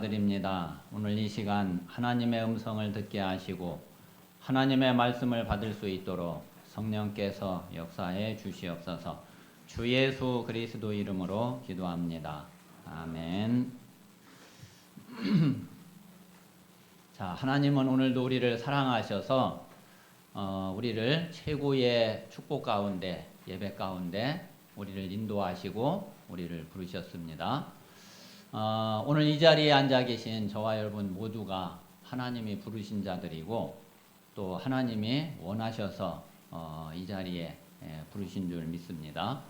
드립니다. 오늘 이 시간 하나님의 음성을 듣게 하시고 하나님의 말씀을 받을 수 있도록 성령께서 역사해 주시옵소서. 주 예수 그리스도 이름으로 기도합니다. 아멘. 자, 하나님은 오늘도 우리를 사랑하셔서 우리를 최고의 축복 가운데, 예배 가운데 우리를 인도하시고 우리를 부르셨습니다. 오늘 이 자리에 앉아 계신 저와 여러분 모두가 하나님이 부르신 자들이고 또 하나님이 원하셔서 이 자리에 부르신 줄 믿습니다.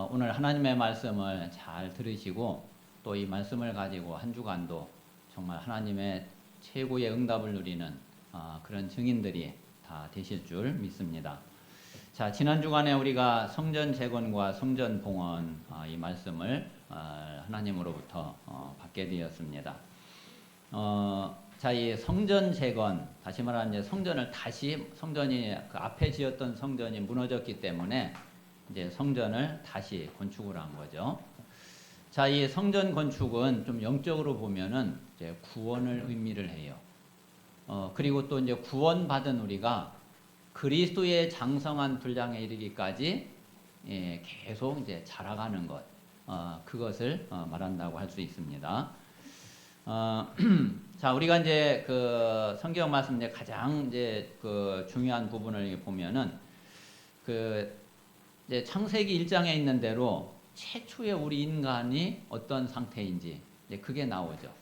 오늘 하나님의 말씀을 잘 들으시고 또 이 말씀을 가지고 한 주간도 정말 하나님의 최고의 응답을 누리는 그런 증인들이 다 되실 줄 믿습니다. 자, 지난 주간에 우리가 성전 재건과 성전 봉헌 이 말씀을 하나님으로부터 받게 되었습니다. 자, 이 성전 재건, 다시 말하면 이제 성전을 다시 성전이 그 앞에 지었던 성전이 무너졌기 때문에 이제 성전을 다시 건축을 한 거죠. 자, 이 성전 건축은 좀 영적으로 보면은 이제 구원을 의미를 해요. 그리고 또 이제 구원받은 우리가 그리스도의 장성한 분량에 이르기까지 계속 이제 자라가는 것, 그것을 말한다고 할 수 있습니다. 자, 우리가 이제 그 성경 말씀 이제 가장 이제 그 중요한 부분을 보면은 그 이제 창세기 1장에 있는 대로 최초의 우리 인간이 어떤 상태인지 이제 그게 나오죠.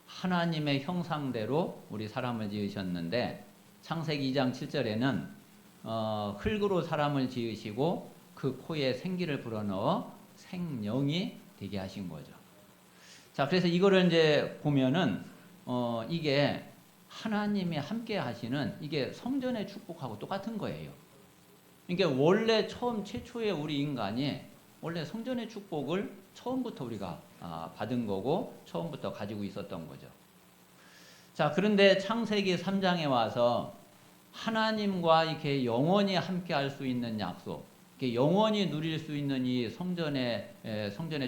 하나님의 형상대로 우리 사람을 지으셨는데 창세기 2장 7절에는 흙으로 사람을 지으시고 그 코에 생기를 불어넣어 생명이 되게 하신 거죠. 자, 그래서 이거를 이제 보면은 이게 하나님이 함께 하시는 이게 성전의 축복하고 똑같은 거예요. 그러니까 원래 처음 최초의 우리 인간이 원래 성전의 축복을 처음부터 우리가 받은 거고 처음부터 가지고 있었던 거죠. 자, 그런데 창세기 3장에 와서 하나님과 이렇게 영원히 함께 할 수 있는 약속, 이렇게 영원히 누릴 수 있는 이 성전의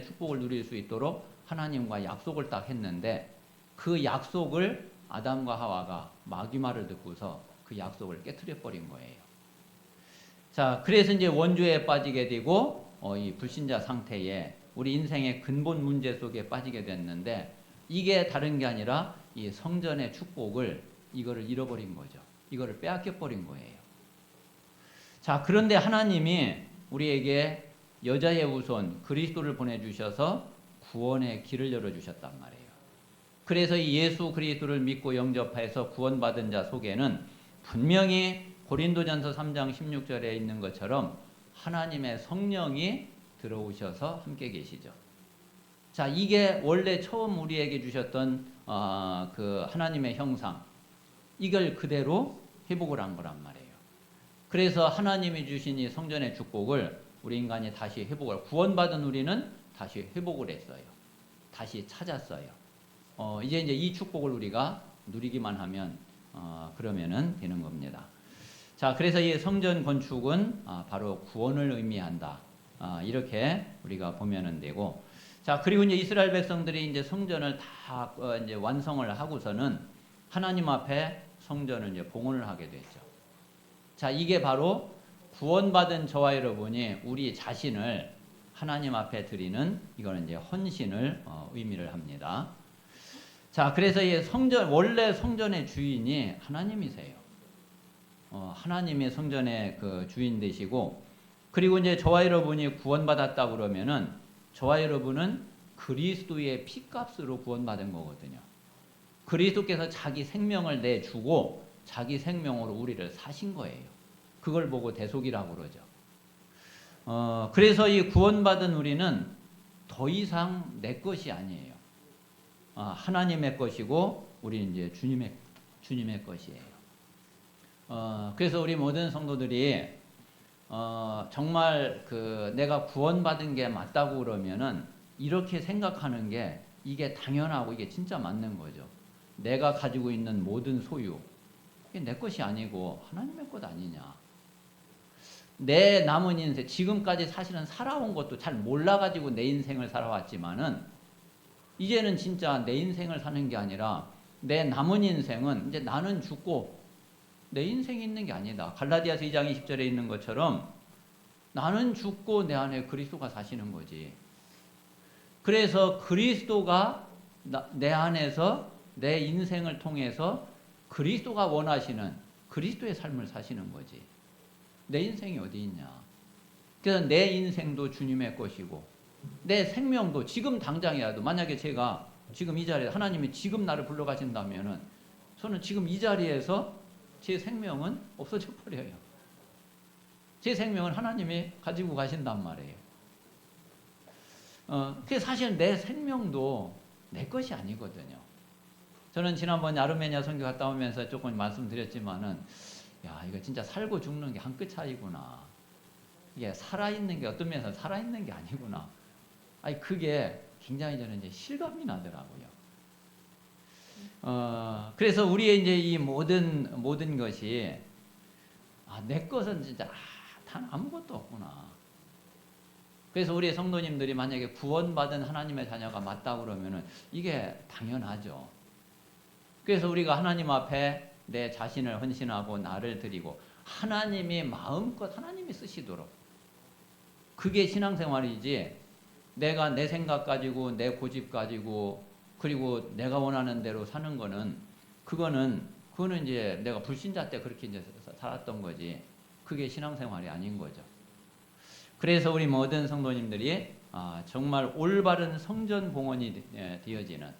축복을 누릴 수 있도록 하나님과 약속을 딱 했는데 그 약속을 아담과 하와가 마귀말을 듣고서 그 약속을 깨트려 버린 거예요. 자, 그래서 이제 원죄에 빠지게 되고 이 불신자 상태에 우리 인생의 근본 문제 속에 빠지게 됐는데 이게 다른 게 아니라 이 성전의 축복을 이거를 잃어버린 거죠. 이거를 빼앗겨 버린 거예요. 자, 그런데 하나님이 우리에게 여자의 후손 그리스도를 보내주셔서 구원의 길을 열어주셨단 말이에요. 그래서 이 예수 그리스도를 믿고 영접해서 구원받은 자 속에는 분명히 고린도전서 3장 16절에 있는 것처럼 하나님의 성령이 들어오셔서 함께 계시죠. 자, 이게 원래 처음 우리에게 주셨던 그 하나님의 형상, 이걸 그대로 회복을 한 거란 말이에요. 그래서 하나님이 주신 이 성전의 축복을 우리 인간이 다시 회복을, 구원받은 우리는 다시 회복을 했어요. 다시 찾았어요. 이제 이 축복을 우리가 누리기만 하면 그러면은 되는 겁니다. 자, 그래서 이 성전 건축은 바로 구원을 의미한다. 이렇게 우리가 보면은 되고, 자, 그리고 이제 이스라엘 백성들이 이제 성전을 다 이제 완성을 하고서는 하나님 앞에 성전을 이제 봉헌을 하게 됐죠. 자, 이게 바로 구원받은 저와 여러분이 우리 자신을 하나님 앞에 드리는 이거는 이제 헌신을 의미를 합니다. 자, 그래서 이 성전, 원래 성전의 주인이 하나님이세요. 하나님이 성전의 그 주인 되시고, 그리고 이제 저와 여러분이 구원받았다 그러면은 저와 여러분은 그리스도의 피값으로 구원받은 거거든요. 그리스도께서 자기 생명을 내주고 자기 생명으로 우리를 사신 거예요. 그걸 보고 대속이라고 그러죠. 그래서 이 구원받은 우리는 더 이상 내 것이 아니에요. 하나님의 것이고 우리는 이제 주님의 것이에요. 그래서 우리 모든 성도들이 정말 그 내가 구원받은 게 맞다고 그러면은 이렇게 생각하는 게 이게 당연하고 이게 진짜 맞는 거죠. 내가 가지고 있는 모든 소유, 이게 내 것이 아니고 하나님의 것 아니냐. 내 남은 인생, 지금까지 사실은 살아온 것도 잘 몰라가지고 내 인생을 살아왔지만은 이제는 진짜 내 인생을 사는 게 아니라 내 남은 인생은 이제 나는 죽고 내 인생이 있는 게 아니다. 갈라디아서 2장 20절에 있는 것처럼 나는 죽고 내 안에 그리스도가 사시는 거지. 그래서 그리스도가 내 안에서 내 인생을 통해서 그리스도가 원하시는 그리스도의 삶을 사시는 거지. 내 인생이 어디 있냐. 그래서 내 인생도 주님의 것이고 내 생명도 지금 당장이라도 만약에 제가 지금 이 자리에 하나님이 지금 나를 불러가신다면은 저는 지금 이 자리에서 제 생명은 없어져 버려요. 제 생명은 하나님이 가지고 가신단 말이에요. 그게 사실 내 생명도 내 것이 아니거든요. 저는 지난번 아르메니아 선교 갔다 오면서 조금 말씀드렸지만은 야, 이거 진짜 살고 죽는 게 한 끗 차이구나. 이게 살아있는 게 어떤 면에서 살아있는 게 아니구나. 아니, 그게 굉장히 저는 이제 실감이 나더라고요. 그래서 우리의 이제 이 모든 것이, 내 것은 진짜, 단 아무것도 없구나. 그래서 우리 성도님들이 만약에 구원받은 하나님의 자녀가 맞다 그러면은 이게 당연하죠. 그래서 우리가 하나님 앞에 내 자신을 헌신하고 나를 드리고 하나님이 마음껏 하나님이 쓰시도록, 그게 신앙생활이지, 내가 내 생각 가지고 내 고집 가지고 그리고 내가 원하는 대로 사는 거는 그거는 이제 내가 불신자 때 그렇게 이제 살았던 거지, 그게 신앙생활이 아닌 거죠. 그래서 우리 모든 성도님들이 정말 올바른 성전 봉헌이 되어지는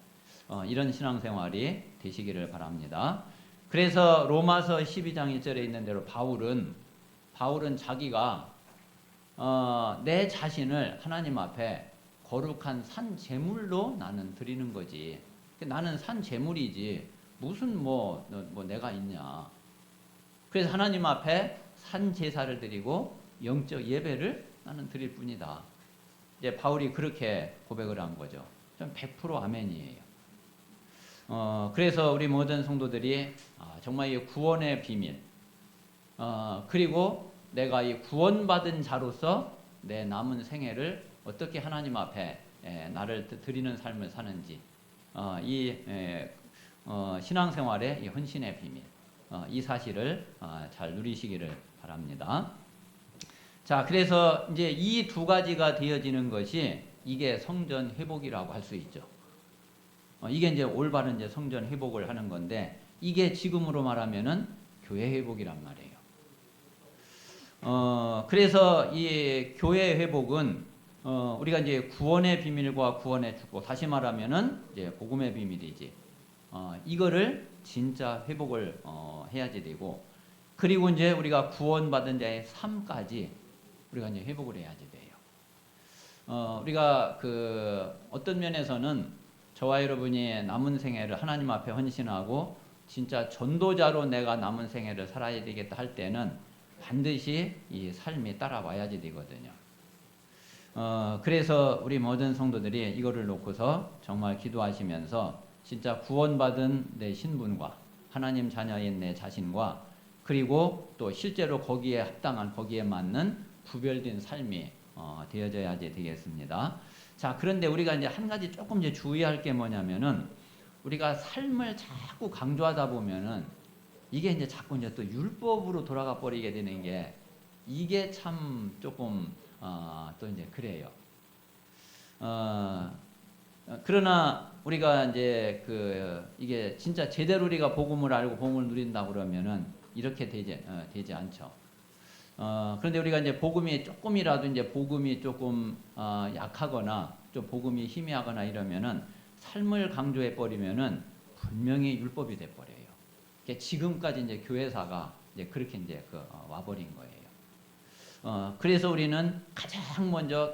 이런 신앙생활이 되시기를 바랍니다. 그래서 로마서 12장 1절에 있는 대로 바울은 자기가 내 자신을 하나님 앞에 거룩한 산 제물로 나는 드리는 거지. 나는 산 제물이지 무슨 뭐 내가 있냐. 그래서 하나님 앞에 산 제사를 드리고 영적 예배를 나는 드릴 뿐이다. 이제 바울이 그렇게 고백을 한 거죠. 좀 100% 아멘이에요. 그래서 우리 모든 성도들이 정말 이 구원의 비밀, 그리고 내가 이 구원받은 자로서 내 남은 생애를 어떻게 하나님 앞에 나를 드리는 삶을 사는지, 이 신앙생활의 이 헌신의 비밀, 이 사실을 잘 누리시기를 바랍니다. 자, 그래서 이제 이 두 가지가 되어지는 것이 이게 성전 회복이라고 할 수 있죠. 이게 이제 올바른 이제 성전 회복을 하는 건데, 이게 지금으로 말하면은 교회 회복이란 말이에요. 그래서 이 교회 회복은 우리가 이제 구원의 비밀과 구원의 축복, 다시 말하면은 이제 복음의 비밀이지. 이거를 진짜 회복을 해야지 되고, 그리고 이제 우리가 구원받은 자의 삶까지 우리가 이제 회복을 해야지 돼요. 우리가 어떤 면에서는 저와 여러분이 남은 생애를 하나님 앞에 헌신하고 진짜 전도자로 내가 남은 생애를 살아야 되겠다 할 때는 반드시 이 삶이 따라와야지 되거든요. 그래서 우리 모든 성도들이 이거를 놓고서 정말 기도하시면서 진짜 구원받은 내 신분과 하나님 자녀인 내 자신과 그리고 또 실제로 거기에 합당한, 거기에 맞는 구별된 삶이 되어져야지 되겠습니다. 자, 그런데 우리가 이제 한 가지 조금 이제 주의할 게 뭐냐면은, 우리가 삶을 자꾸 강조하다 보면은 이게 이제 자꾸 이제 또 율법으로 돌아가 버리게 되는 게, 이게 참 조금 또 이제 그래요. 그러나 우리가 이제 이게 진짜 제대로 우리가 복음을 알고 복음을 누린다 그러면은 이렇게 되지 않죠. 그런데 우리가 이제 복음이 조금이라도 이제 복음이 조금 약하거나 좀 복음이 희미하거나 이러면은 삶을 강조해 버리면은 분명히 율법이 돼 버려요. 지금까지 이제 교회사가 이제 그렇게 이제 와버린 거예요. 그래서 우리는 가장 먼저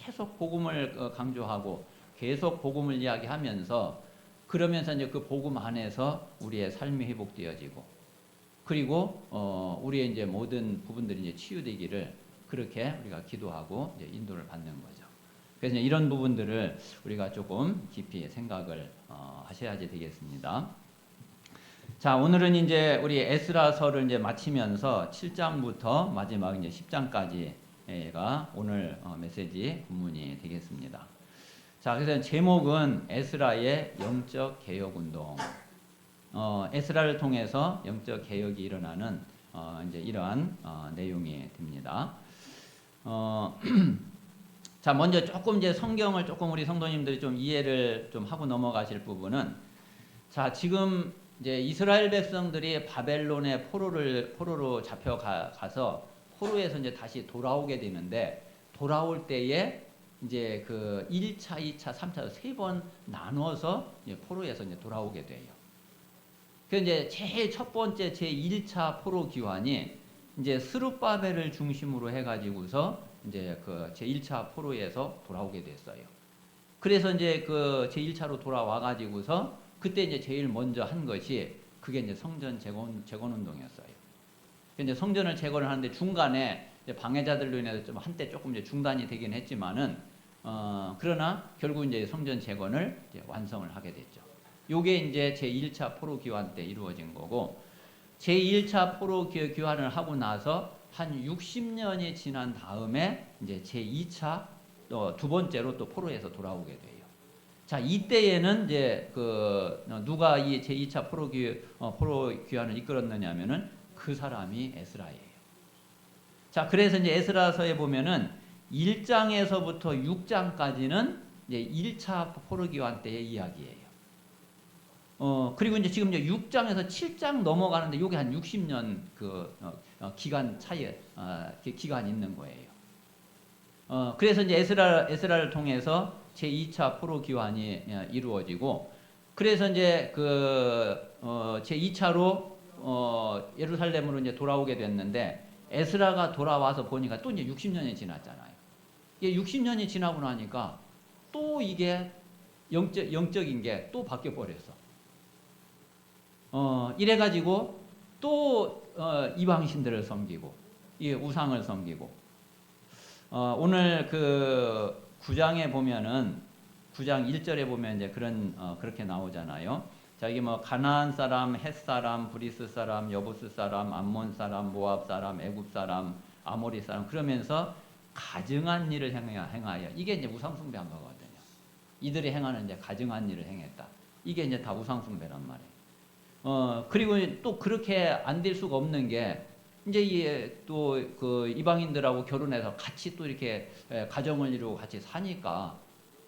계속 복음을 강조하고 계속 복음을 이야기하면서, 그러면서 이제 그 복음 안에서 우리의 삶이 회복되어지고, 그리고 우리의 이제 모든 부분들이 이제 치유되기를 그렇게 우리가 기도하고 이제 인도를 받는 거죠. 그래서 이런 부분들을 우리가 조금 깊이 생각을 하셔야지 되겠습니다. 자, 오늘은 이제 우리 에스라서를 이제 마치면서 7장부터 마지막 이제 10장까지가 오늘 메시지 본문이 되겠습니다. 자, 그래서 제목은 에스라의 영적 개혁 운동. 에스라를 통해서 영적 개혁이 일어나는 이제 이러한 내용이 됩니다. 자, 먼저 조금 이제 성경을 조금 우리 성도님들이 좀 이해를 좀 하고 넘어가실 부분은, 자, 지금 이제 이스라엘 백성들이 바벨론의 포로로 잡혀가서 포로에서 이제 다시 돌아오게 되는데, 돌아올 때에 이제 그 1차, 2차, 3차 세 번 나눠서 이제 포로에서 이제 돌아오게 돼요. 그 이제 제일 첫 번째 제 1차 포로 귀환이 이제 스룹바벨을 중심으로 해가지고서 이제 그 제 1차 포로에서 돌아오게 됐어요. 그래서 이제 그 제 1차로 돌아와가지고서 그때 이제 제일 먼저 한 것이 그게 이제 성전 재건 운동이었어요. 이제 성전을 재건을 하는데 중간에 이제 방해자들로 인해서 좀 한때 조금 이제 중단이 되긴 했지만은 그러나 결국 이제 성전 재건을 이제 완성을 하게 됐죠. 요게 이제 제 1차 포로 귀환 때 이루어진 거고, 제 1차 포로 귀환을 하고 나서 한 60년이 지난 다음에 이제 제 2차 두 번째로 또 포로에서 돌아오게 돼요. 자, 이때에는 이제 그 누가 이 제 2차 포로 귀환을 이끌었느냐면은 그 사람이 에스라예요. 자, 그래서 이제 에스라서에 보면은 1장에서부터 6장까지는 이제 1차 포로 귀환 때의 이야기예요. 그리고 이제 지금 이제 6장에서 7장 넘어가는데 요게 한 60년 기간 차이에 기간이 있는 거예요. 그래서 이제 에스라를 통해서 제 2차 포로 귀환이 이루어지고, 그래서 이제 제 2차로 예루살렘으로 이제 돌아오게 됐는데, 에스라가 돌아와서 보니까 또 이제 60년이 지났잖아요. 이게 60년이 지나고 나니까 또 이게 영적인 게 또 바뀌어 버렸어. 이래가지고 또 이방신들을 섬기고, 이 우상을 섬기고, 오늘 그 9장에 보면은 9장 1절에 보면 이제 그렇게 나오잖아요. 자, 이게 뭐 가나안 사람, 헷 사람, 브리스 사람, 여부스 사람, 암몬 사람, 모압 사람, 애굽 사람, 아모리 사람, 그러면서 가증한 일을 행하여, 이게 이제 우상숭배한 거거든요. 이들이 행하는 이제 가증한 일을 행했다. 이게 이제 다 우상숭배란 말이에요. 그리고 또 그렇게 안 될 수가 없는 게, 이제 또 그 이방인들하고 결혼해서 같이 또 이렇게 가정을 이루고 같이 사니까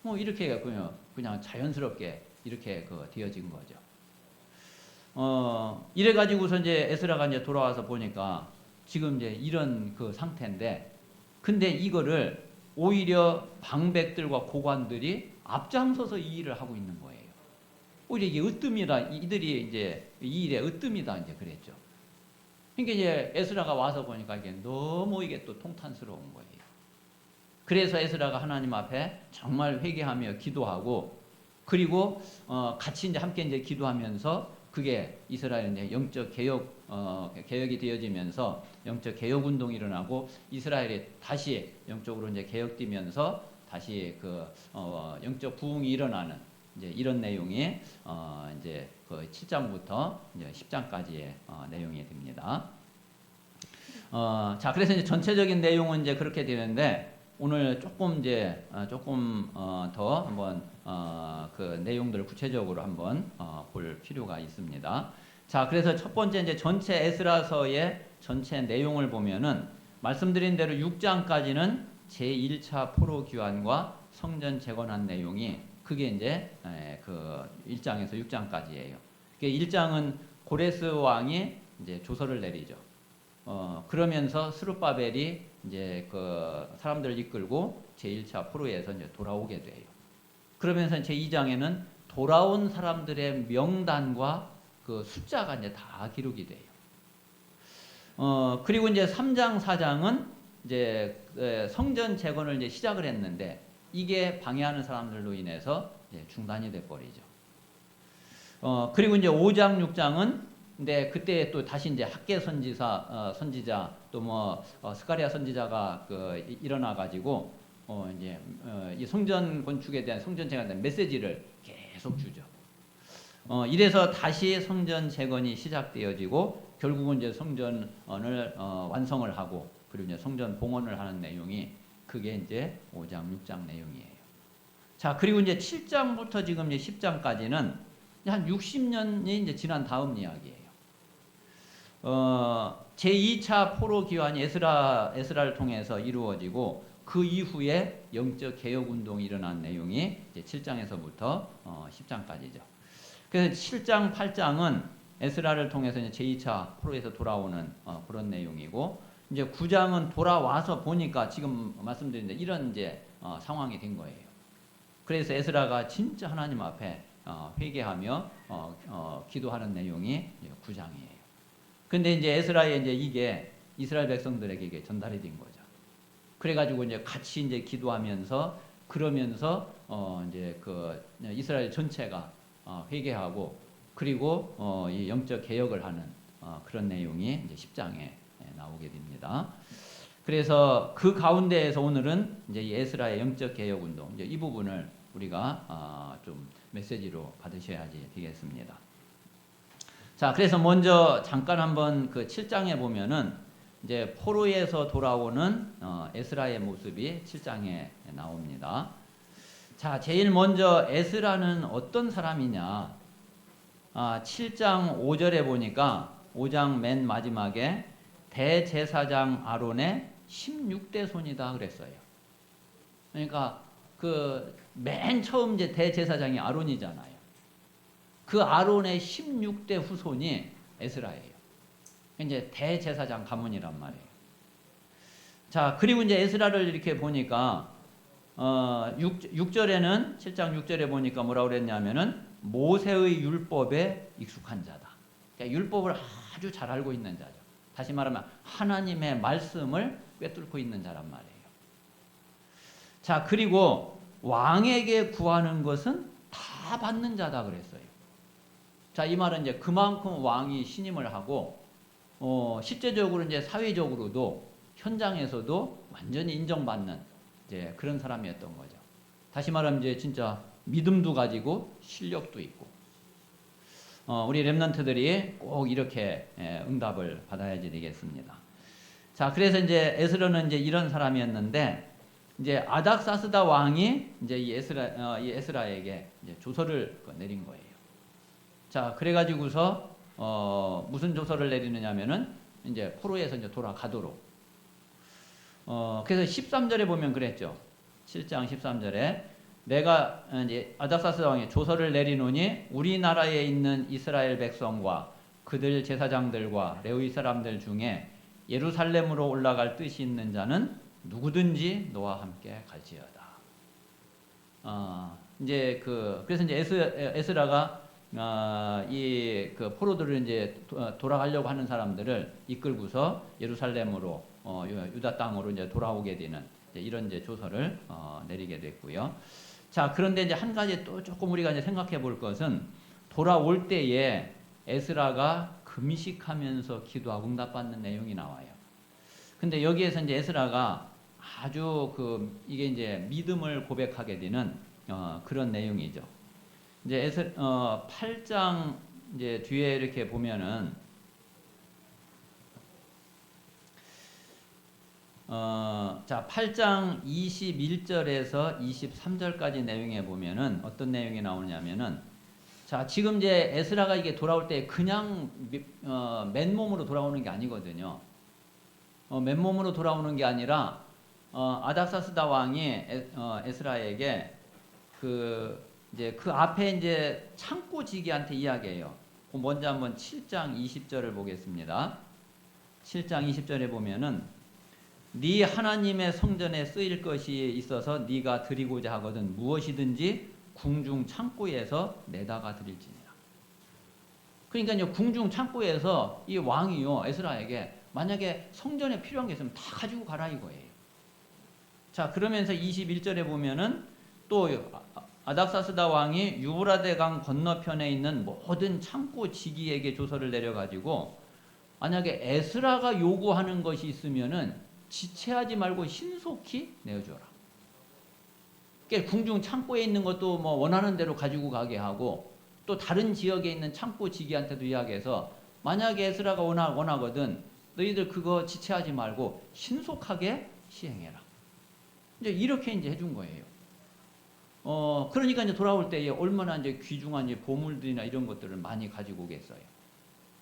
뭐 이렇게 그냥 자연스럽게 이렇게 되어진 거죠. 이래가지고서 이제 에스라가 이제 돌아와서 보니까 지금 이제 이런 그 상태인데, 근데 이거를 오히려 방백들과 고관들이 앞장서서 이 일을 하고 있는 거예요. 오히려 이게 으뜸이다. 이들이 이제 이 일에 으뜸이다. 이제 그랬죠. 그러니까 이제 에스라가 와서 보니까 이게 너무 이게 또 통탄스러운 거예요. 그래서 에스라가 하나님 앞에 정말 회개하며 기도하고, 그리고 같이 이제 함께 이제 기도하면서 그게 이스라엘 이제 영적 개혁이 되어지면서 영적 개혁 운동이 일어나고, 이스라엘이 다시 영적으로 이제 개혁되면서 다시 영적 부흥이 일어나는 이제 이런 내용이 이제 그 7장부터 이제 10장까지의 내용이 됩니다. 자, 그래서 이제 전체적인 내용은 이제 그렇게 되는데, 오늘 조금 더 한번 그 내용들을 구체적으로 한번 볼 필요가 있습니다. 자, 그래서 첫 번째 이제 전체 에스라서의 전체 내용을 보면은 말씀드린 대로 6장까지는 제1차 포로 귀환과 성전 재건한 내용이, 그게 이제 그 1장에서 6장까지예요. 1장은 고레스 왕이 이제 조서를 내리죠. 그러면서 스룹바벨이 이제 그 사람들을 이끌고 제1차 포로에서 이제 돌아오게 돼요. 그러면서 제2장에는 돌아온 사람들의 명단과 그 숫자가 이제 다 기록이 돼요. 그리고 이제 3장, 4장은 이제 성전 재건을 이제 시작을 했는데, 이게 방해하는 사람들로 인해서 이제 중단이 돼 버리죠. 그리고 이제 5장, 6장은 근데 그때 또 다시 이제 학개 선지자 또 뭐 스가랴 선지자가 일어나 가지고 이제 이 성전 건축에 대한 성전 재건에 대한 메시지를 계속 주죠. 이래서 다시 성전 재건이 시작되어지고, 결국은 이제 성전을 완성을 하고, 그리고 이제 성전 봉헌을 하는 내용이 그게 이제 5장, 6장 내용이에요. 자, 그리고 이제 7장부터 지금 이제 10장까지는 한 60년이 이제 지난 다음 이야기예요. 제2차 포로 기환이 에스라를 통해서 이루어지고 그 이후에 영적 개혁 운동이 일어난 내용이 이제 7장에서부터 10장까지죠. 그래서 7장, 8장은 에스라를 통해서 이제 제2차 포로에서 돌아오는 그런 내용이고, 이제 9장은 돌아와서 보니까 지금 말씀드린 이런 이제 상황이 된 거예요. 그래서 에스라가 진짜 하나님 앞에 회개하며 기도하는 내용이 9장이에요. 근데 이제 에스라의 이제 이게 이스라엘 백성들에게 이게 전달이 된 거죠. 그래가지고 이제 같이 이제 기도하면서 그러면서 이제 그 이스라엘 전체가 회개하고 그리고 이 영적 개혁을 하는 그런 내용이 이제 10장에 나오게 됩니다. 그래서 그 가운데에서 오늘은 이제 이 에스라의 영적 개혁 운동 이제 이 부분을 우리가 좀 메시지로 받으셔야지 되겠습니다. 자, 그래서 먼저 잠깐 한번 그 7장에 보면은 이제 포로에서 돌아오는 에스라의 모습이 7장에 나옵니다. 자, 제일 먼저 에스라는 어떤 사람이냐? 7장 5절에 보니까 5장 맨 마지막에 대제사장 아론의 16대 손이다 그랬어요. 그러니까 그 맨 처음 이제 대제사장이 아론이잖아요. 그 아론의 16대 후손이 에스라예요. 이제 대제사장 가문이란 말이에요. 자, 그리고 이제 에스라를 이렇게 보니까 6절에는 7장 6절에 보니까 뭐라고 그랬냐면은 모세의 율법에 익숙한 자다. 그러니까 율법을 아주 잘 알고 있는 자죠. 다시 말하면 하나님의 말씀을 꿰뚫고 있는 자란 말이에요. 자, 그리고 왕에게 구하는 것은 다 받는 자다 그랬어요. 자, 이 말은 이제 그만큼 왕이 신임을 하고 실제적으로 이제 사회적으로도 현장에서도 완전히 인정받는 이제 그런 사람이었던 거죠. 다시 말하면 이제 진짜 믿음도 가지고 실력도 있고 우리 렘넌트들이 꼭 이렇게 응답을 받아야지 되겠습니다. 자, 그래서 이제 에스라는 이제 이런 사람이었는데 이제 아닥사스다 왕이 이제 이 에스라에게 이제 조서를 내린 거예요. 자, 그래가지고서 무슨 조서를 내리느냐면은 이제 포로에서 이제 돌아가도록. 그래서 13절에 보면 그랬죠. 7장 13절에 내가 이제 아닥사스다 왕이 조서를 내리노니 우리나라에 있는 이스라엘 백성과 그들 제사장들과 레위 사람들 중에 예루살렘으로 올라갈 뜻이 있는 자는 누구든지 너와 함께 갈지어다. 이제 그래서 이제 에스라가 이 그 포로들을 이제 돌아가려고 하는 사람들을 이끌고서 예루살렘으로 유다 땅으로 이제 돌아오게 되는 이런 이제 조서를 내리게 됐고요. 자, 그런데 이제 한 가지 또 조금 우리가 이제 생각해 볼 것은 돌아올 때에 에스라가 금식하면서 기도하고 응답받는 내용이 나와요. 근데 여기에서 이제 에스라가 아주 이게 이제 믿음을 고백하게 되는 그런 내용이죠. 이제 8장 이제 뒤에 이렇게 보면은 자, 8장 21절에서 23절까지 내용에 보면은 어떤 내용이 나오냐면은 자, 지금 이제 에스라가 이게 돌아올 때 그냥 맨몸으로 돌아오는 게 아니거든요. 맨몸으로 돌아오는 게 아니라 아닥사스다 왕이 에스라에게 이제 그 앞에 이제 창고지기한테 이야기해요. 먼저 한번 7장 20절을 보겠습니다. 7장 20절에 보면은 네 하나님의 성전에 쓰일 것이 있어서 네가 드리고자 하거든 무엇이든지 궁중 창고에서 내다가 드릴지니라. 그러니까 이제 궁중 창고에서 이 왕이요 에스라에게 만약에 성전에 필요한 게 있으면 다 가지고 가라 이거예요. 자, 그러면서 21절에 보면은 또 아닥사스다 왕이 유브라데 강 건너편에 있는 모든 창고 지기에게 조서를 내려가지고 만약에 에스라가 요구하는 것이 있으면은 지체하지 말고 신속히 내어줘라. 그러니까 궁중 창고에 있는 것도 뭐 원하는 대로 가지고 가게 하고 또 다른 지역에 있는 창고 지기한테도 이야기해서 만약에 에스라가 원하거든 너희들 그거 지체하지 말고 신속하게 시행해라. 이제 이렇게 이제 해준 거예요. 그러니까 이제 돌아올 때에 얼마나 이제 귀중한 이제 보물들이나 이런 것들을 많이 가지고 오겠어요.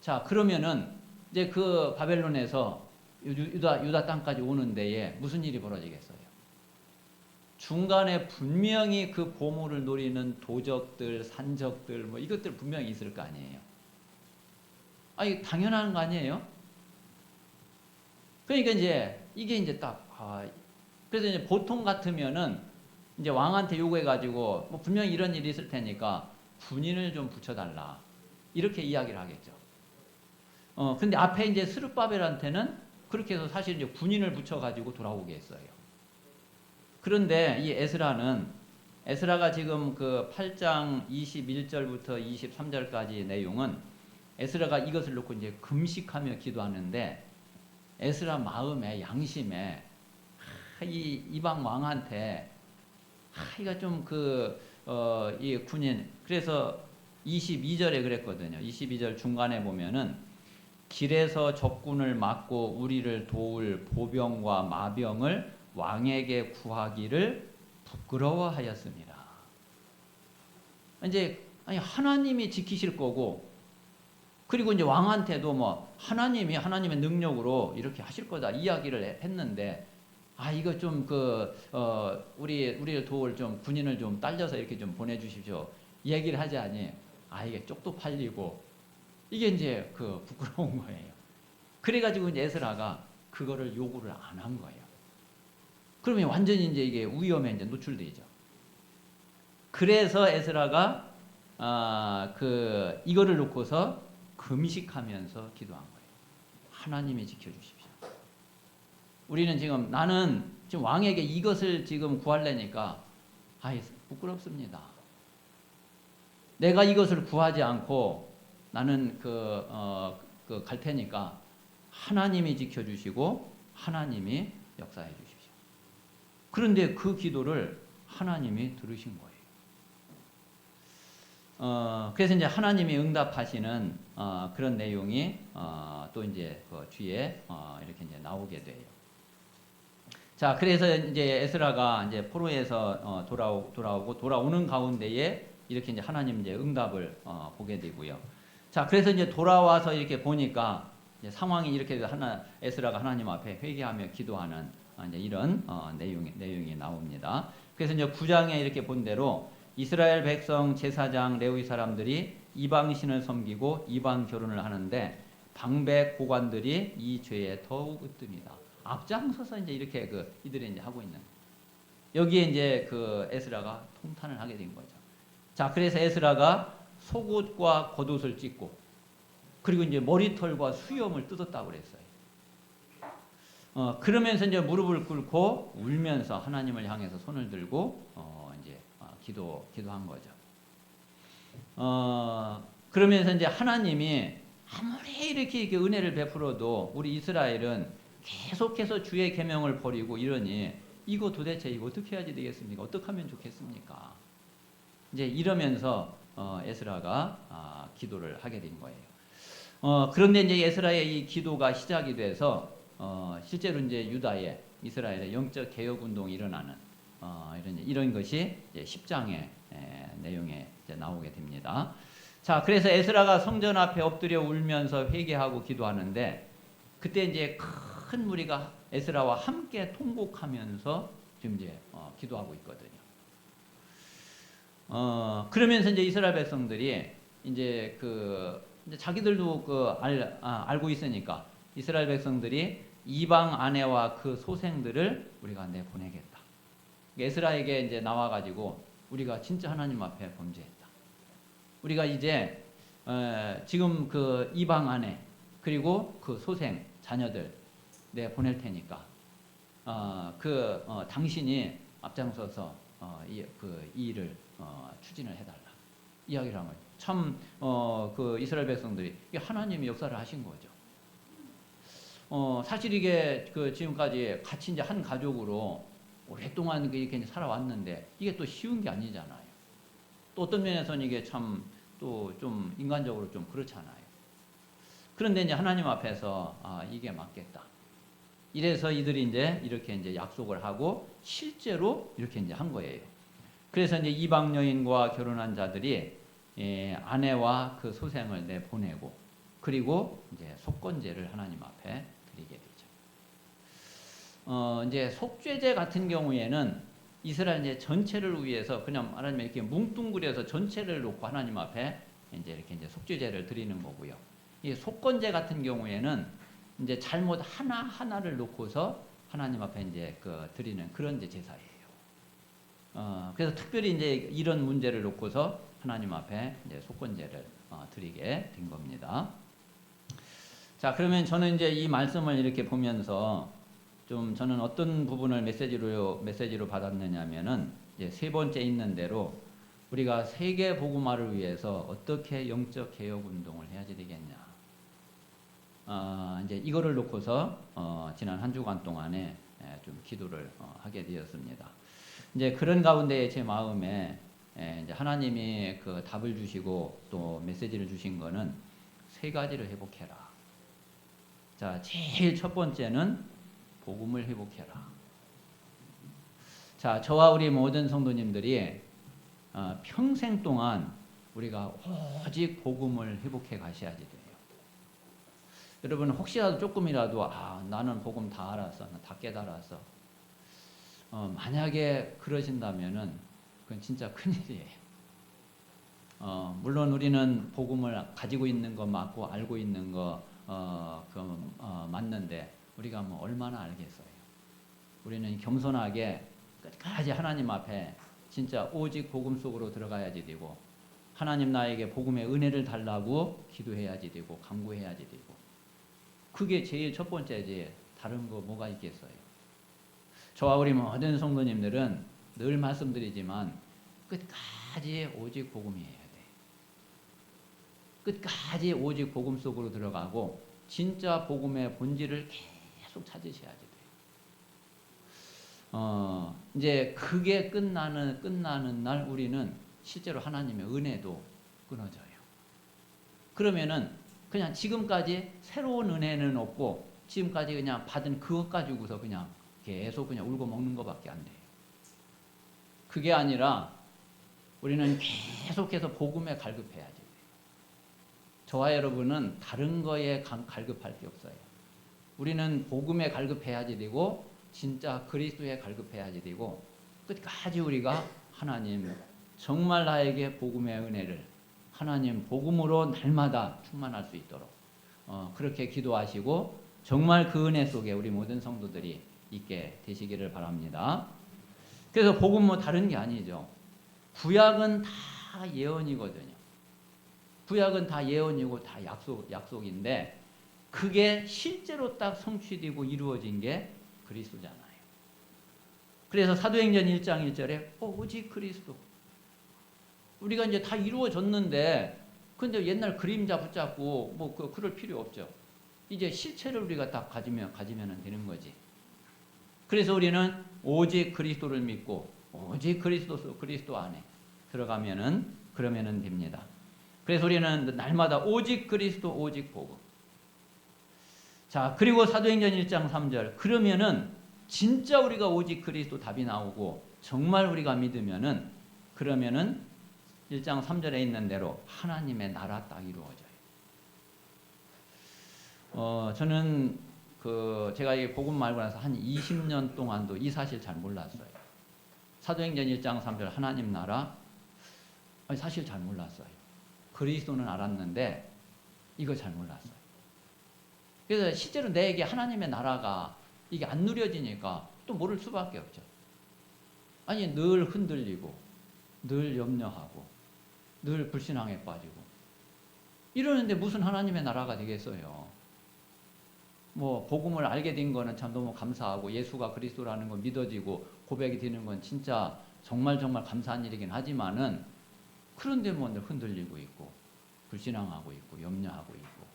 자, 그러면은 이제 그 바벨론에서 유다 땅까지 오는 데에 무슨 일이 벌어지겠어요? 중간에 분명히 그 보물을 노리는 도적들, 산적들, 뭐 이것들 분명히 있을 거 아니에요. 아니, 당연한 거 아니에요? 그러니까 이제 이게 이제 그래서 이제 보통 같으면은 이제 왕한테 요구해가지고 뭐 분명히 이런 일이 있을 테니까 군인을 좀 붙여달라. 이렇게 이야기를 하겠죠. 근데 앞에 이제 스룹바벨한테는 그렇게 해서 사실 이제 군인을 붙여가지고 돌아오게 했어요. 그런데 이 에스라가 지금 그 8장 21절부터 23절까지 내용은 에스라가 이것을 놓고 이제 금식하며 기도하는데 에스라 마음에 양심에 이 이방 왕한테 이가 좀 이 군인 그래서 22절에 그랬거든요. 22절 중간에 보면은 길에서 적군을 막고 우리를 도울 보병과 마병을 왕에게 구하기를 부끄러워하였습니다. 이제 아니 하나님이 지키실 거고 그리고 이제 왕한테도 뭐 하나님의 능력으로 이렇게 하실 거다 이야기를 했는데 이거 좀 우리를 도울 좀 군인을 좀 딸려서 이렇게 좀 보내주십시오. 얘기를 하자니 이게 쪽도 팔리고 이게 이제 부끄러운 거예요. 그래가지고 이제 에스라가 그거를 요구를 안 한 거예요. 그러면 완전히 이제 이게 위험에 이제 노출되죠. 그래서 에스라가 이거를 놓고서 금식하면서 기도한 거예요. 하나님이 지켜주십시오. 우리는 나는 지금 왕에게 이것을 지금 구하려니까 부끄럽습니다. 내가 이것을 구하지 않고 나는 갈 테니까 하나님이 지켜주시고 하나님이 역사해 주십시오. 그런데 그 기도를 하나님이 들으신 거예요. 그래서 이제 하나님이 응답하시는 그런 내용이 또 이제 그 뒤에 이렇게 이제 나오게 돼요. 자, 그래서 이제 에스라가 이제 포로에서 돌아오는 가운데에 이렇게 이제 하나님 이제 응답을 보게 되고요. 자, 그래서 이제 돌아와서 이렇게 보니까 이제 상황이 이렇게 에스라가 하나님 앞에 회개하며 기도하는 이제 이런 내용이 나옵니다. 그래서 이제 9장에 이렇게 본 대로 이스라엘 백성 제사장 레위 사람들이 이방 신을 섬기고 이방 결혼을 하는데 방백 고관들이 이 죄에 더욱 으뜸이다. 앞장서서 이제 이렇게 이들이 이제 하고 있는 여기에 이제 에스라가 통탄을 하게 된 거죠. 자, 그래서 에스라가 속옷과 겉옷을 찢고 그리고 이제 머리털과 수염을 뜯었다고 그랬어요. 그러면서 이제 무릎을 꿇고 울면서 하나님을 향해서 손을 들고 이제 기도한 거죠. 그러면서 이제 하나님이 아무리 이렇게 은혜를 베풀어도 우리 이스라엘은 계속해서 주의 계명을 버리고 이러니 이거 도대체 이거 어떻게 해야지 되겠습니까? 어떻게 하면 좋겠습니까? 이제 이러면서 에스라가 기도를 하게 된 거예요. 그런데 이제 에스라의 이 기도가 시작이 돼서 실제로 이제 유다의 이스라엘의 영적 개혁 운동이 일어나는 이런 것이 이제 10장의 내용에 이제 나오게 됩니다. 자, 그래서 에스라가 성전 앞에 엎드려 울면서 회개하고 기도하는데 그때 이제 큰 무리가 에스라와 함께 통곡하면서 지금 이제 기도하고 있거든요. 그러면서 이제 이스라엘 백성들이 이제 이제 자기들도 알고 있으니까 이스라엘 백성들이 이방 아내와 그 소생들을 우리가 내보내겠다. 에스라에게 이제 나와가지고 우리가 진짜 하나님 앞에 범죄했다. 우리가 이제 지금 이방 아내 그리고 그 소생 자녀들 보낼 테니까 당신이 앞장서서 이 일을 추진을 해달라. 이야기를 한 거예요. 참 이스라엘 백성들이 하나님이 역사를 하신 거죠. 사실 이게 지금까지 같이 이제 한 가족으로 오랫동안 이렇게 살아왔는데 이게 또 쉬운 게 아니잖아요. 또 어떤 면에서는 이게 참 또 좀 인간적으로 좀 그렇잖아요. 그런데 이제 하나님 앞에서 이게 맞겠다. 이래서 이들이 이제 이렇게 이제 약속을 하고 실제로 이렇게 이제 한 거예요. 그래서 이제 이방 여인과 결혼한 자들이 아내와 그 소생을 내보내고 그리고 이제 속건제를 하나님 앞에 드리게 되죠. 이제 속죄제 같은 경우에는 이스라엘 이제 전체를 위해서 그냥 말하자면 이렇게 뭉뚱그려서 전체를 놓고 하나님 앞에 이제 이렇게 이제 속죄제를 드리는 거고요. 이 속건제 같은 경우에는 이제 잘못 하나 하나를 놓고서 하나님 앞에 이제 드리는 그런 이제 제사예요. 그래서 특별히 이제 이런 문제를 놓고서 하나님 앞에 이제 속건제를 드리게 된 겁니다. 자, 그러면 저는 이제 이 말씀을 이렇게 보면서 좀 저는 어떤 부분을 메시지로 받았느냐면은 이제 세 번째 있는 대로 우리가 세계 복음화를 위해서 어떻게 영적 개혁 운동을 해야 되겠냐. 이제 이거를 놓고서 지난 한 주간 동안에 좀 기도를 하게 되었습니다. 이제 그런 가운데 제 마음에 이제 하나님이 그 답을 주시고 또 메시지를 주신 거는 세 가지를 회복해라. 자, 제일 첫 번째는 복음을 회복해라. 자, 저와 우리 모든 성도님들이 평생 동안 우리가 오직 복음을 회복해 가셔야 돼요. 여러분 혹시라도 조금이라도 나는 복음 다 알았어, 다 깨달았어. 만약에 그러신다면은 그건 진짜 큰일이에요. 물론 우리는 복음을 가지고 있는 거 맞고 알고 있는 거 맞는데 우리가 뭐 얼마나 알겠어요. 우리는 겸손하게 끝까지 하나님 앞에 진짜 오직 복음 속으로 들어가야지 되고 하나님 나에게 복음의 은혜를 달라고 기도해야지 되고 간구해야지 되고 그게 제일 첫 번째지 다른 거 뭐가 있겠어요. 저와 우리 모든 성도님들은 늘 말씀드리지만 끝까지 오직 복음이어야 돼. 끝까지 오직 복음 속으로 들어가고 진짜 복음의 본질을 계속 찾으셔야 돼요. 이제 그게 끝나는 날 우리는 실제로 하나님의 은혜도 끊어져요. 그러면은 그냥 지금까지 새로운 은혜는 없고 지금까지 그냥 받은 그것 가지고서 그냥 계속 그냥 울고 먹는 것밖에 안 돼요. 그게 아니라 우리는 계속해서 복음에 갈급해야지. 저와 여러분은 다른 거에 갈급할 게 없어요. 우리는 복음에 갈급해야지 되고 진짜 그리스도에 갈급해야지 되고 끝까지 우리가 하나님 정말 나에게 복음의 은혜를 하나님 복음으로 날마다 충만할 수 있도록 그렇게 기도하시고 정말 그 은혜 속에 우리 모든 성도들이 있게 되시기를 바랍니다. 그래서 복음 뭐 다른 게 아니죠. 구약은 다 예언이거든요. 구약은 다 예언이고 다 약속인데 그게 실제로 딱 성취되고 이루어진 게 그리스도잖아요. 그래서 사도행전 1장 1절에 오직 그리스도. 우리가 이제 다 이루어졌는데 근데 옛날 그림자 붙잡고 뭐 그럴 필요 없죠. 이제 실체를 우리가 딱 가지면 되는 거지. 그래서 우리는 오직 그리스도를 믿고 오직 그리스도 안에 그러면은 됩니다. 그래서 우리는 날마다 오직 그리스도 오직 복음. 자, 그리고 사도행전 1장 3절 그러면은 진짜 우리가 오직 그리스도 답이 나오고 정말 우리가 믿으면은 그러면은 1장 3절에 있는 대로 하나님의 나라 딱 이루어져요. 저는 제가 이 복음 말고 나서 한 20년 동안도 이 사실 잘 몰랐어요. 사도행전 1장 3절 하나님 나라 사실 잘 몰랐어요. 그리스도는 알았는데 이거 잘 몰랐어요. 그래서 실제로 내게 하나님의 나라가 이게 안 누려지니까 또 모를 수밖에 없죠. 아니 늘 흔들리고 늘 염려하고 늘 불신앙에 빠지고 이러는데 무슨 하나님의 나라가 되겠어요. 뭐 복음을 알게 된 거는 참 너무 감사하고 예수가 그리스도라는 건 믿어지고 고백이 되는 건 진짜 정말 감사한 일이긴 하지만은 그런데 뭐 늘 흔들리고 있고 불신앙하고 있고 염려하고 있고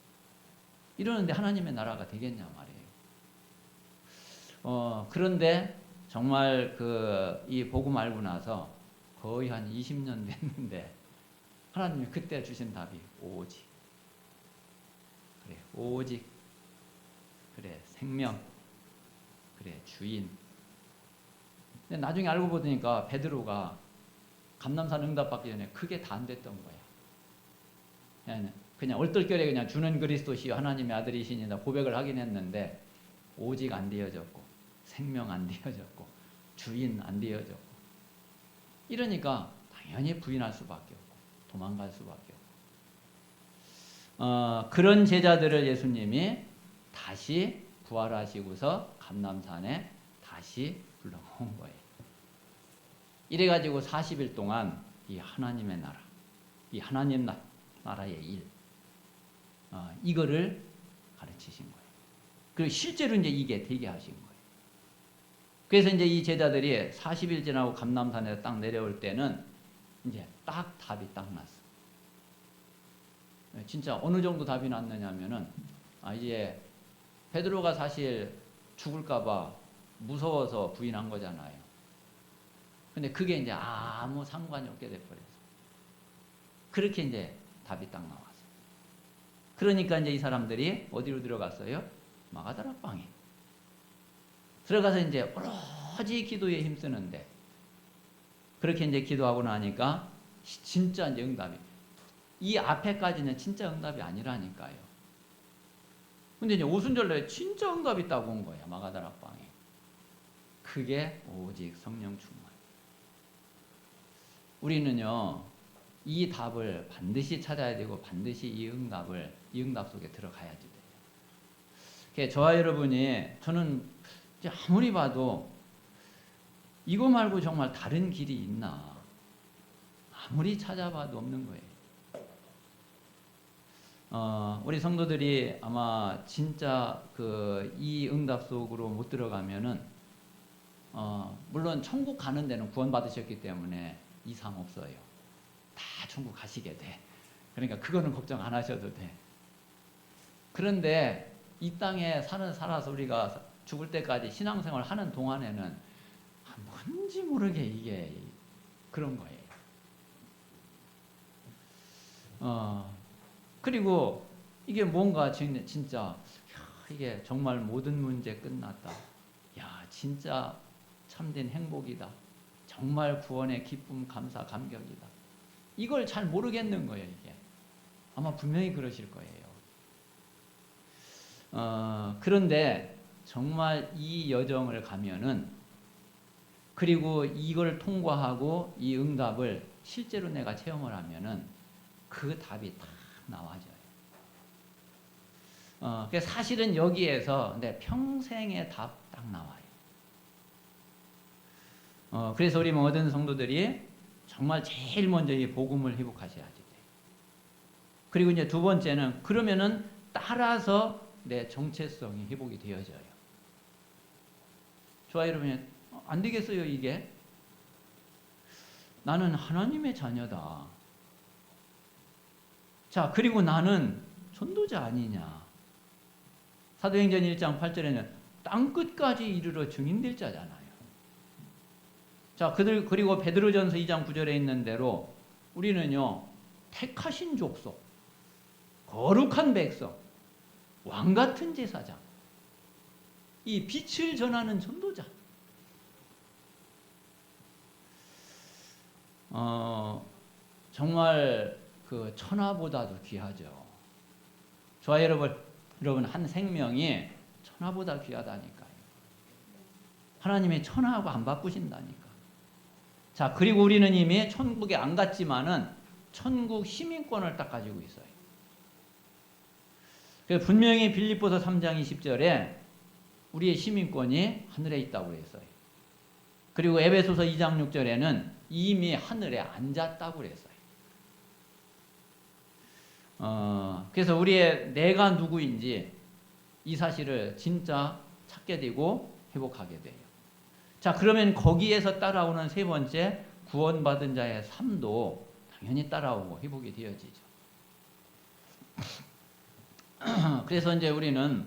이러는데 하나님의 나라가 되겠냐 말이에요. 그런데 정말 이 복음 알고 나서 거의 한 20년 됐는데 하나님이 그때 주신 답이 오직. 그래, 오직. 그래, 생명. 그래, 주인. 근데 나중에 알고 보니까 베드로가 감남산 응답받기 전에 그게 다 안 됐던 거예요. 그냥 얼떨결에 그냥 주는 그리스도시요 하나님의 아들이시니라 고백을 하긴 했는데 오직 안 되어졌고 생명 안 되어졌고 주인 안 되어졌고 이러니까 당연히 부인할 수밖에 없고 도망갈 수밖에 없고 그런 제자들을 예수님이 다시 부활하시고서 감남산에 다시 불러모은 거예요. 이래가지고 40일 동안 이 하나님의 나라, 이 하나님 나라의 일, 이거를 가르치신 거예요. 그리고 실제로 이제 이게 되게 하신 거예요. 그래서 이제 이 제자들이 40일 지나고 감남산에 딱 내려올 때는 이제 딱 답이 딱 났어. 진짜 어느 정도 답이 났느냐면은 이제 베드로가 사실 죽을까봐 무서워서 부인한 거잖아요. 근데 그게 이제 아무 상관이 없게 돼버렸어. 그렇게 이제 답이 딱 나왔어요. 그러니까 이제 이 사람들이 어디로 들어갔어요? 마가다라 방에. 들어가서 이제 오로지 기도에 힘쓰는데 그렇게 이제 기도하고 나니까 진짜 이제 응답이. 이 앞에까지는 진짜 응답이 아니라니까요. 근데 이제 오순절날에 진짜 응답이 딱 온 거야. 마가다라 방에. 그게 오직 성령 충만. 우리는요, 이 답을 반드시 찾아야 되고 반드시 이 응답 속에 들어가야지 돼요. 저와 여러분이 저는 아무리 봐도 이거 말고 정말 다른 길이 있나 아무리 찾아봐도 없는 거예요. 우리 성도들이 아마 진짜 이 응답 속으로 못 들어가면은 물론 천국 가는 데는 구원받으셨기 때문에 이상 없어요. 다 천국 가시게 돼. 그러니까 그거는 걱정 안 하셔도 돼. 그런데 이 땅에 살아서 우리가 죽을 때까지 신앙생활 하는 동안에는 뭔지 모르게 이게 그런 거예요. 그리고 이게 뭔가 진짜 이게 정말 모든 문제 끝났다. 야, 진짜 참된 행복이다. 정말 구원의 기쁨, 감사, 감격이다. 이걸 잘 모르겠는 거예요, 이게. 아마 분명히 그러실 거예요. 그런데 정말 이 여정을 가면은 그리고 이걸 통과하고 이 응답을 실제로 내가 체험을 하면은 그 답이 다 나와져요. 그래서 사실은 여기에서 내 평생의 답 딱 나와요. 그래서 우리 모든 성도들이 정말 제일 먼저 이 복음을 회복하셔야지 돼요. 그리고 이제 두 번째는 그러면은 따라서 내 정체성이 회복이 되어져요. 좋아요, 여러분. 안 되겠어요, 이게? 나는 하나님의 자녀다. 자, 그리고 나는 전도자 아니냐. 사도행전 1장 8절에는 땅끝까지 이르러 증인될 자잖아요. 자, 그리고 베드로전서 2장 9절에 있는 대로 우리는요, 택하신 족속, 거룩한 백성, 왕같은 제사장, 이 빛을 전하는 전도자. 정말 그 천하보다도 귀하죠. 저와 여러분 한 생명이 천하보다 귀하다니까요. 하나님의 천하하고 안 바꾸신다니까. 자, 그리고 우리는 이미 천국에 안 갔지만은 천국 시민권을 딱 가지고 있어요. 분명히 빌립보서 3장 20절에 우리의 시민권이 하늘에 있다고 했어요. 그리고 에베소서 2장 6절에는 이미 하늘에 앉았다고 그랬어요. 그래서 내가 누구인지 이 사실을 진짜 찾게 되고 회복하게 돼요. 자, 그러면 거기에서 따라오는 세 번째 구원받은 자의 삶도 당연히 따라오고 회복이 되어지죠. 그래서 이제 우리는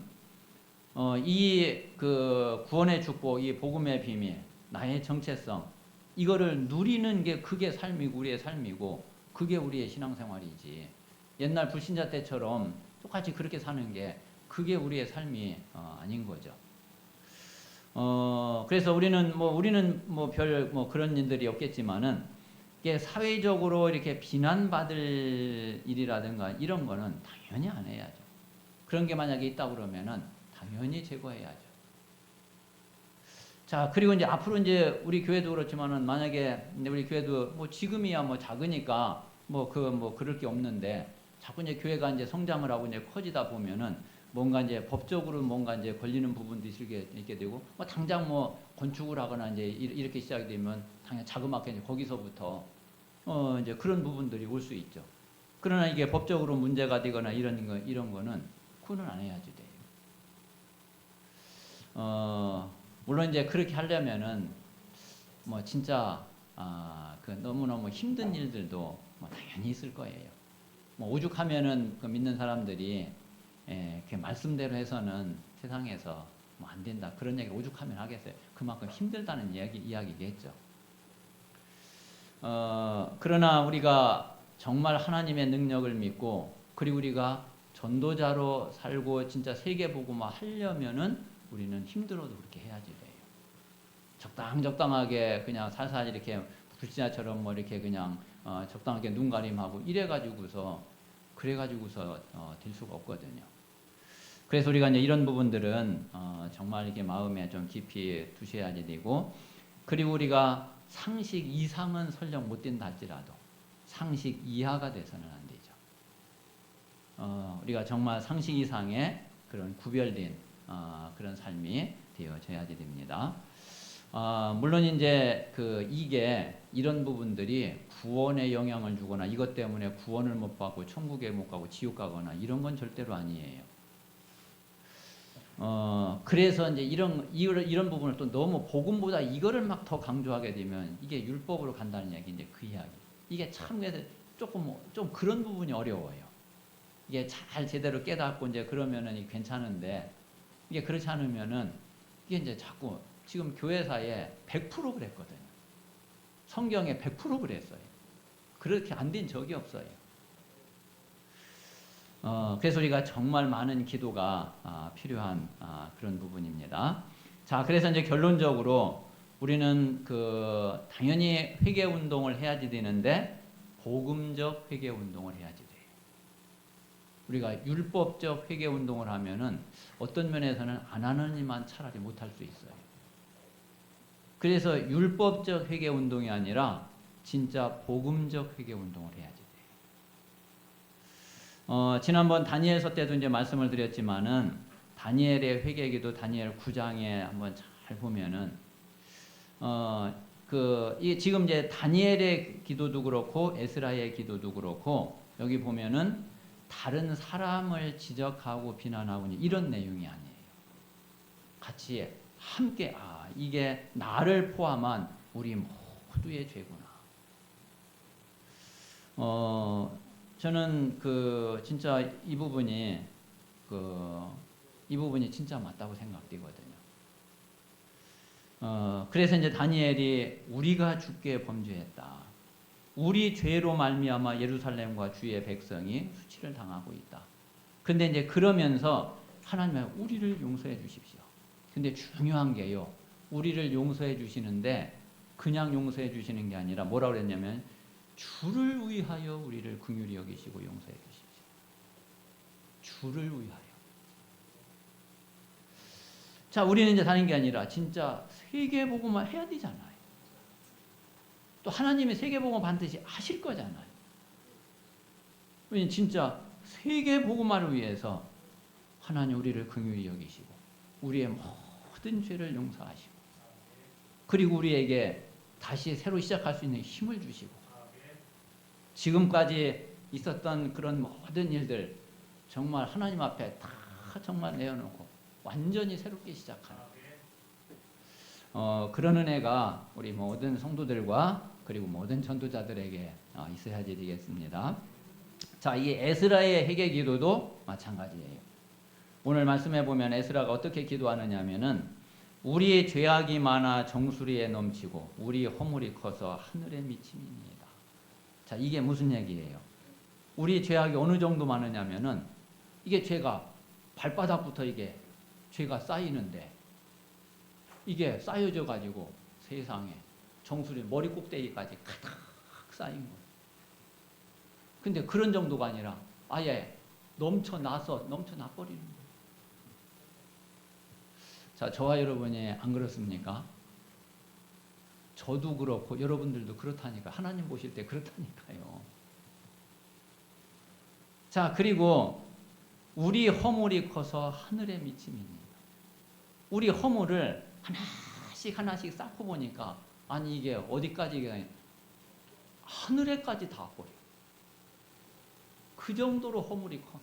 이 구원의 축복, 이 복음의 비밀, 나의 정체성, 이거를 누리는 게 그게 삶이고 우리의 삶이고 그게 우리의 신앙생활이지. 옛날 불신자 때처럼 똑같이 그렇게 사는 게 그게 우리의 삶이 아닌 거죠. 그래서 우리는 별 그런 일들이 없겠지만은 이게 사회적으로 이렇게 비난받을 일이라든가 이런 거는 당연히 안 해야죠. 그런 게 만약에 있다 그러면은 당연히 제거해야죠. 자, 그리고 이제 앞으로 이제 우리 교회도 그렇지만은 만약에 우리 교회도 뭐 지금이야 뭐 작으니까 뭐 그럴 게 없는데 자꾸 이제 교회가 이제 성장을 하고 이제 커지다 보면은 뭔가 이제 법적으로 뭔가 이제 걸리는 부분도 있게 되고 뭐 당장 뭐 건축을 하거나 이제 이렇게 시작이 되면 당연히 자그맣게 이제 거기서부터 이제 그런 부분들이 올 수 있죠. 그러나 이게 법적으로 문제가 되거나 이런 거는 그거는 안 해야지 돼요. 물론 이제 그렇게 하려면은 뭐 진짜 그 너무너무 힘든 일들도 뭐 당연히 있을 거예요. 뭐 오죽하면은 그 믿는 사람들이 그 말씀대로 해서는 세상에서 뭐 안 된다 그런 얘기를 오죽하면 하겠어요. 그만큼 힘들다는 이야기겠죠. 그러나 우리가 정말 하나님의 능력을 믿고 그리고 우리가 전도자로 살고 진짜 세계복음화 하려면은 우리는 힘들어도 그렇게 해야지 돼요. 적당하게 그냥 살살 이렇게 불신자처럼 뭐 이렇게 그냥 적당하게 눈 가림하고 그래가지고서 될 수가 없거든요. 그래서 우리가 이제 이런 부분들은 정말 이렇게 마음에 좀 깊이 두셔야지 되고 그리고 우리가 상식 이상은 설령 못 된다 할지라도 상식 이하가 돼서는 안 되죠. 우리가 정말 상식 이상의 그런 구별된 그런 삶이 되어져야지 됩니다. 물론 이제 이게 이런 부분들이 구원에 영향을 주거나 이것 때문에 구원을 못 받고 천국에 못 가고 지옥 가거나 이런 건 절대로 아니에요. 그래서 이제 이런 부분을 또 너무 복음보다 이거를 막 더 강조하게 되면 이게 율법으로 간다는 이야기 이제 그 이야기. 이게 참 좀 그런 부분이 어려워요. 이게 잘 제대로 깨닫고 이제 그러면은 괜찮은데 이게 그렇지 않으면은 이게 이제 자꾸 지금 교회사에 100% 그랬거든요. 성경에 100% 그랬어요. 그렇게 안 된 적이 없어요. 그래서 우리가 정말 많은 기도가 필요한 그런 부분입니다. 자, 그래서 이제 결론적으로 우리는 당연히 회개 운동을 해야지 되는데 복음적 회개 운동을 해야지 돼요. 우리가 율법적 회개 운동을 하면은 어떤 면에서는 안 하느니만 차라리 못할 수 있어요. 그래서 율법적 회개 운동이 아니라 진짜 복음적 회개 운동을 해야지 돼요. 지난번 다니엘서 때도 이제 말씀을 드렸지만은 다니엘의 회개기도 다니엘 9장에 한번 잘 보면은 지금 이제 다니엘의 기도도 그렇고 에스라의 기도도 그렇고 여기 보면은 다른 사람을 지적하고 비난하고 이런 내용이 아니에요. 같이 함께 이게 나를 포함한 우리 모두의 죄구나. 저는 진짜 이 부분이 진짜 맞다고 생각되거든요. 그래서 이제 다니엘이 우리가 주께 범죄했다. 우리 죄로 말미암아 예루살렘과 주의 백성이 수치를 당하고 있다. 근데 이제 그러면서 하나님은 우리를 용서해 주십시오. 근데 중요한 게요. 우리를 용서해 주시는데 그냥 용서해 주시는 게 아니라 뭐라고 그랬냐면 주를 위하여 우리를 긍휼히 여기시고 용서해 주십시오. 주를 위하여. 자, 우리는 이제 다른 게 아니라 진짜 세계복음화 해야 되잖아요. 또 하나님의 세계복음화 반드시 하실 거잖아요. 우리는 진짜 세계복음화를 위해서 하나님 우리를 긍휼히 여기시고 우리의 모든 죄를 용서하시고 그리고 우리에게 다시 새로 시작할 수 있는 힘을 주시고 지금까지 있었던 그런 모든 일들 정말 하나님 앞에 다 정말 내어놓고 완전히 새롭게 시작하는 그런 은혜가 우리 모든 성도들과 그리고 모든 전도자들에게 있어야지 되겠습니다. 자, 이 에스라의 회개 기도도 마찬가지예요. 오늘 말씀해 보면 에스라가 어떻게 기도하느냐 하면은 우리의 죄악이 많아 정수리에 넘치고 우리 허물이 커서 하늘에 미침이니이다. 자, 이게 무슨 얘기예요? 우리 죄악이 어느 정도 많으냐면은 이게 죄가 발바닥부터 이게 죄가 쌓이는데 이게 쌓여져 가지고 세상에 정수리 머리 꼭대기까지 가득 쌓인 거예요. 근데 그런 정도가 아니라 아예 넘쳐나 버리는 거예요. 자, 저와 여러분이 안 그렇습니까? 저도 그렇고 여러분들도 그렇다니까. 하나님 보실 때 그렇다니까요. 자, 그리고 우리 허물이 커서 하늘에 미침이니. 우리 허물을 하나씩 쌓고 보니까 아니 이게 어디까지 하늘에까지 닿아버려. 그 정도로 허물이 커.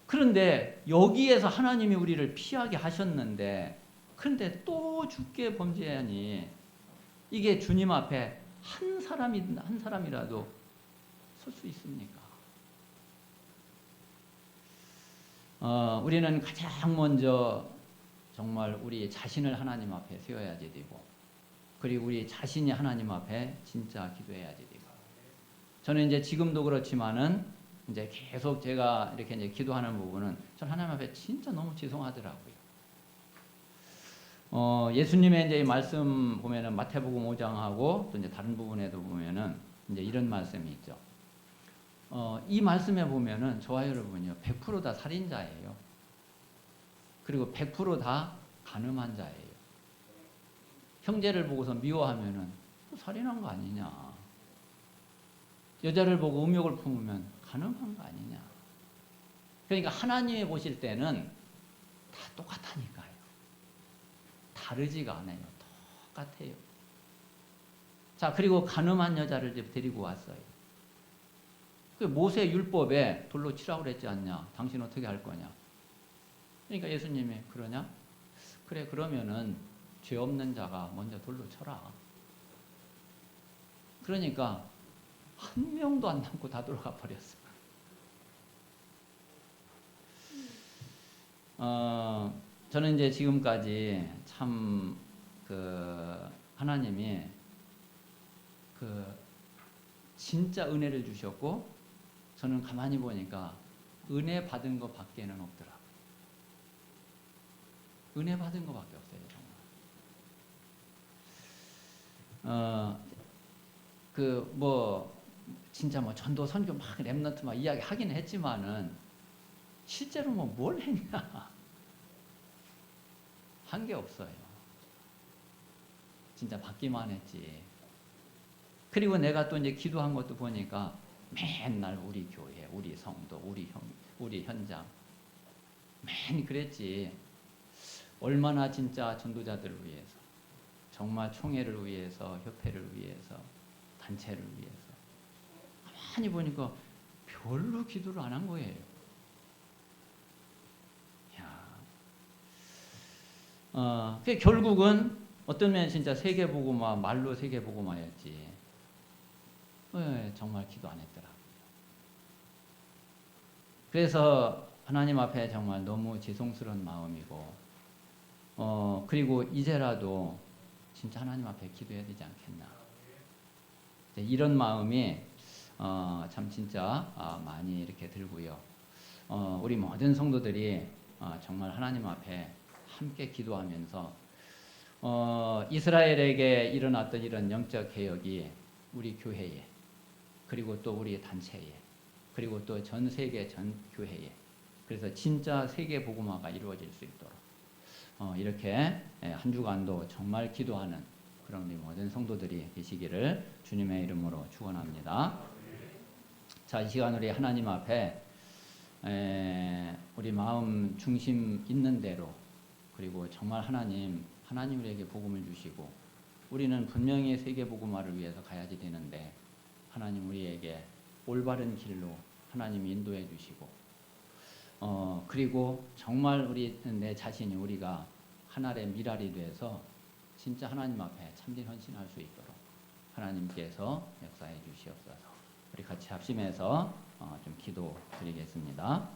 그런데 여기에서 하나님이 우리를 피하게 하셨는데, 그런데 또 죽게 범죄하니 이게 주님 앞에 한 사람이라도 설 수 있습니까? 우리는 가장 먼저 정말 우리 자신을 하나님 앞에 세워야지 되고, 그리고 우리 자신이 하나님 앞에 진짜 기도해야지 되고. 저는 이제 지금도 그렇지만은 이제 계속 제가 이렇게 이제 기도하는 부분은 전 하나님 앞에 진짜 너무 죄송하더라고요. 예수님의 이제 말씀 보면은 마태복음 5장하고 또 이제 다른 부분에도 보면은 이제 이런 말씀이 있죠. 이 말씀에 보면은 저와 여러분이요 100% 다 살인자예요. 그리고 100% 다 간음한 자예요. 형제를 보고서 미워하면은 살인한 거 아니냐. 여자를 보고 음욕을 품으면 간음한 거 아니냐. 그러니까 하나님이 보실 때는 다 똑같다니까요. 다르지가 않아요. 똑같아요. 자, 그리고 간음한 여자를 데리고 왔어요. 그 모세 율법에 돌로 치라고 그랬지 않냐. 당신 어떻게 할 거냐. 그러니까 예수님이 그러냐? 그래, 그러면은 죄 없는 자가 먼저 돌로 쳐라. 그러니까 한 명도 안 남고 다 돌아가 버렸어. 저는 이제 지금까지 참 하나님이 진짜 은혜를 주셨고, 저는 가만히 보니까 은혜 받은 것 밖에는 없더라고요. 은혜 받은 것 밖에 없어요, 정말. 진짜 전도 선교 막 렘넌트 막 이야기 하긴 했지만은 실제로 뭘 했냐? 한 게 없어요. 진짜 받기만 했지. 그리고 내가 또 이제 기도한 것도 보니까 맨날 우리 교회, 우리 성도, 우리 현장 맨 그랬지. 얼마나 진짜 전도자들을 위해서, 정말 총회를 위해서, 협회를 위해서, 단체를 위해서. 가만히 보니까 별로 기도를 안 한 거예요. 결국은 어떤 면에 진짜 세계복음화, 말로 세계복음화였지. 정말 기도 안 했더라고요. 그래서 하나님 앞에 정말 너무 죄송스러운 마음이고, 그리고 이제라도 진짜 하나님 앞에 기도해야 되지 않겠나. 이런 마음이 참 진짜 많이 이렇게 들고요. 우리 모든 성도들이 정말 하나님 앞에 함께 기도하면서 이스라엘에게 일어났던 이런 영적 개혁이 우리 교회에, 그리고 또 우리 단체에, 그리고 또 전 세계 전 교회에, 그래서 진짜 세계 복음화가 이루어질 수 있도록 이렇게 한 주간도 정말 기도하는 그런 우리 모든 성도들이 되시기를 주님의 이름으로 축원합니다. 자, 이 시간 우리 하나님 앞에 우리 마음 중심 있는 대로, 그리고 정말 하나님 우리에게 복음을 주시고, 우리는 분명히 세계 복음화를 위해서 가야지 되는데 하나님 우리에게 올바른 길로 하나님 인도해 주시고, 그리고 정말 내 자신이 우리가 하나의 미랄이 돼서 진짜 하나님 앞에 참된 헌신할 수 있도록 하나님께서 역사해 주시옵소서. 우리 같이 합심해서 좀 기도 드리겠습니다.